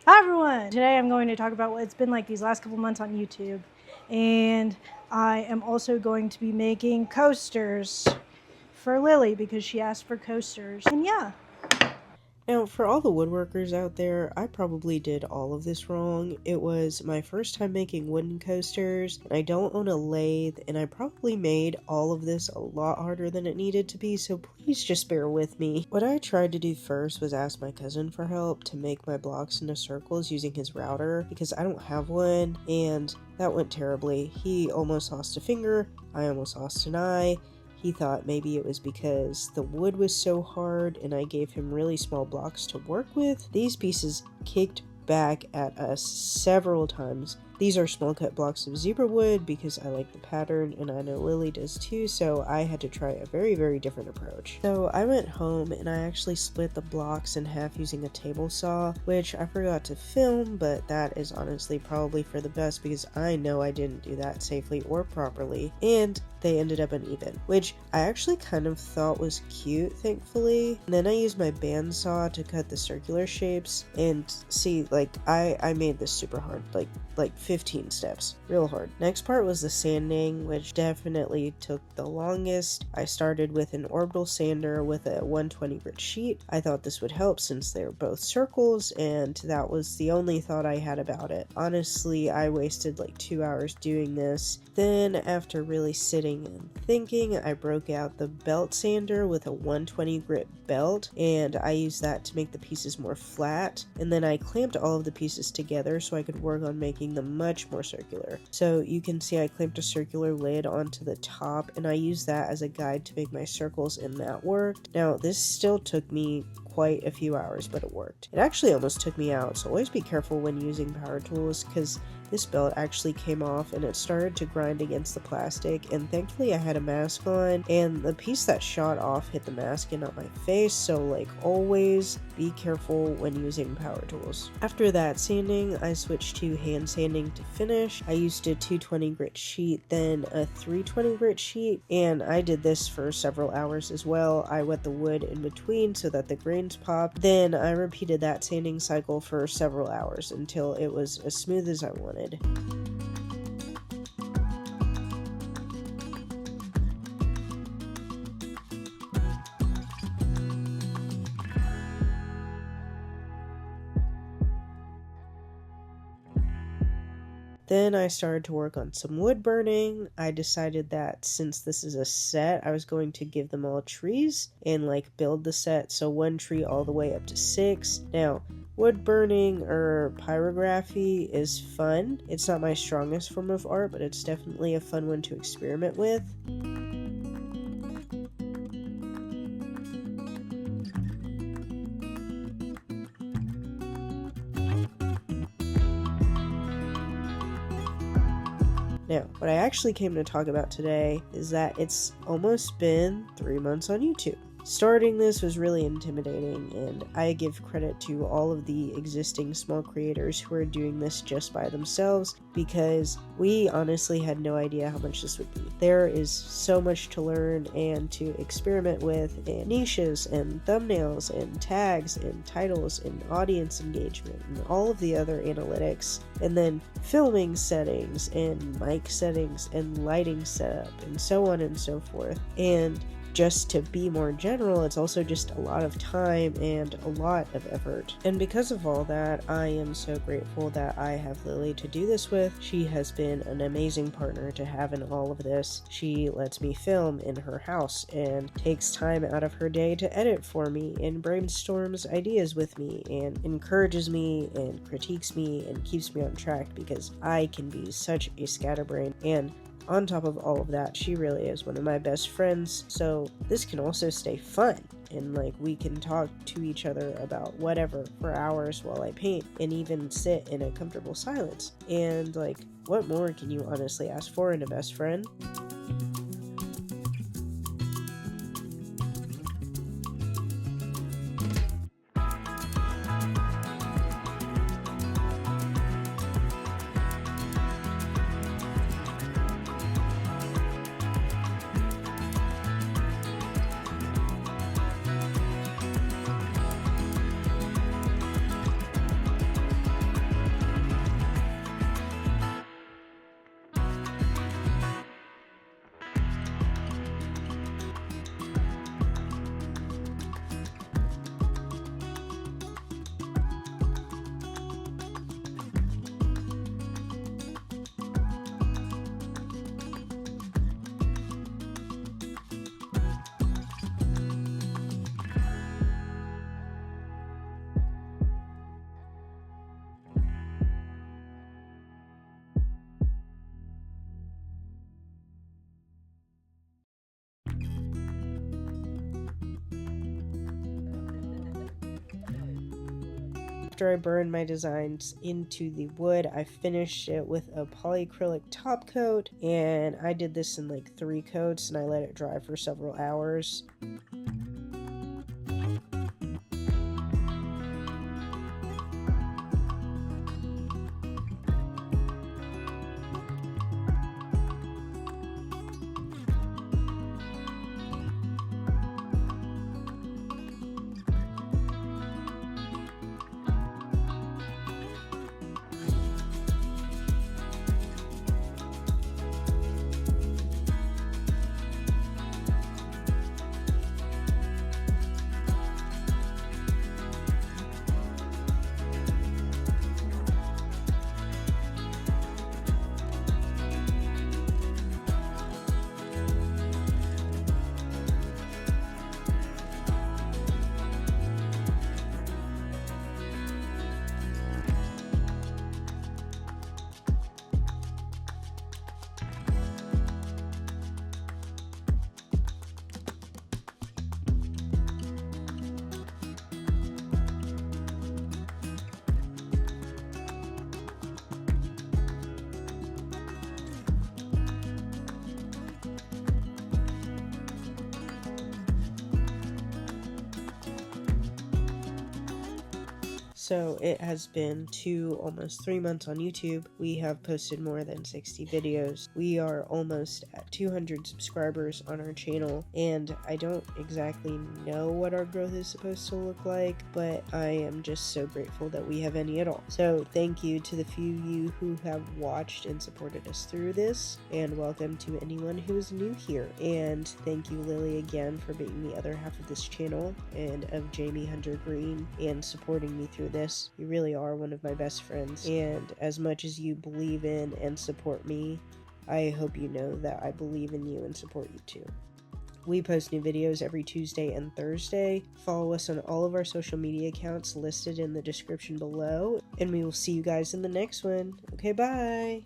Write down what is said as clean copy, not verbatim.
Hi everyone! Today I'm going to talk about what it's been like these last couple months on YouTube. And I am also going to be making coasters for Lily because she asked for coasters. And yeah. Now, for all the woodworkers out there, I probably did all of this wrong. It was my first time making wooden coasters, and I don't own a lathe, and I probably made all of this a lot harder than it needed to be, so please just bear with me. What I tried to do first was ask my cousin for help to make my blocks into circles using his router, because I don't have one, and that went terribly. He almost lost a finger, I almost lost an eye. He thought maybe it was because the wood was so hard and I gave him really small blocks to work with. These pieces kicked back at us several times. These are small cut blocks of zebra wood because I like the pattern and I know Lily does too, so I had to try a very different approach. So I went home and I actually split the blocks in half using a table saw, which I forgot to film, but that is honestly probably for the best because I know I didn't do that safely or properly, and they ended up uneven, which I actually kind of thought was cute, thankfully. And then I used my bandsaw to cut the circular shapes, and see, like, I made this super hard, like 15 steps, real hard. Next part was the sanding, which definitely took the longest. I started with an orbital sander with a 120 grit sheet. I thought this would help since they're both circles, and that was the only thought I had about it. Honestly, I wasted like 2 hours doing this. Then, after really sitting and thinking, I broke out the belt sander with a 120 grit belt, and I used that to make the pieces more flat, and then I clamped all of the pieces together so I could work on making them much more circular. So you can see I clamped a circular lid onto the top, and I used that as a guide to make my circles, and that worked. Now, this still took me quite a few hours, but it worked. It actually almost took me out, so always be careful when using power tools, because this belt actually came off and it started to grind against the plastic, and thankfully I had a mask on, and the piece that shot off hit the mask and not my face, so like always be careful when using power tools. After that sanding, I switched to hand sanding to finish. I used a 220 grit sheet, then a 320 grit sheet, and I did this for several hours as well. I wet the wood in between so that the grains popped. Then I repeated that sanding cycle for several hours until it was as smooth as I wanted. Then I started to work on some wood burning. I decided that since this is a set, I was going to give them all trees and like build the set, so one tree all the way up to 6. Now, wood burning or pyrography is fun. It's not my strongest form of art, but it's definitely a fun one to experiment with. Now, what I actually came to talk about today is that it's almost been 3 months on YouTube. Starting this was really intimidating, and I give credit to all of the existing small creators who are doing this just by themselves, because we honestly had no idea how much this would be. There is so much to learn and to experiment with, and niches and thumbnails and tags and titles and audience engagement and all of the other analytics, and then filming settings and mic settings and lighting setup and so on and so forth. And just to be more general, it's also just a lot of time and a lot of effort. And because of all that, I am so grateful that I have Lily to do this with. She has been an amazing partner to have in all of this. She lets me film in her house and takes time out of her day to edit for me and brainstorms ideas with me and encourages me and critiques me and keeps me on track, because I can be such a scatterbrain. And on top of all of that, she really is one of my best friends, so this can also stay fun, and like we can talk to each other about whatever for hours while I paint, and even sit in a comfortable silence. And like, what more can you honestly ask for in a best friend? After I burned my designs into the wood, I finished it with a polyacrylic top coat, and I did this in like 3 coats and I let it dry for several hours. So it has been almost 3 months on YouTube. We have posted more than 60 videos. We are almost at 200 subscribers on our channel, and I don't exactly know what our growth is supposed to look like, but I am just so grateful that we have any at all. So thank you to the few of you who have watched and supported us through this, and welcome to anyone who is new here. And thank you, Lily, again for being the other half of this channel and of Jamie Hunter Green and supporting me through this. You really are one of my best friends, and as much as you believe in and support me, I hope you know that I believe in you and support you too. We post new videos every Tuesday and Thursday. Follow us on all of our social media accounts listed in the description below, and we will see you guys in the next one. Okay, bye!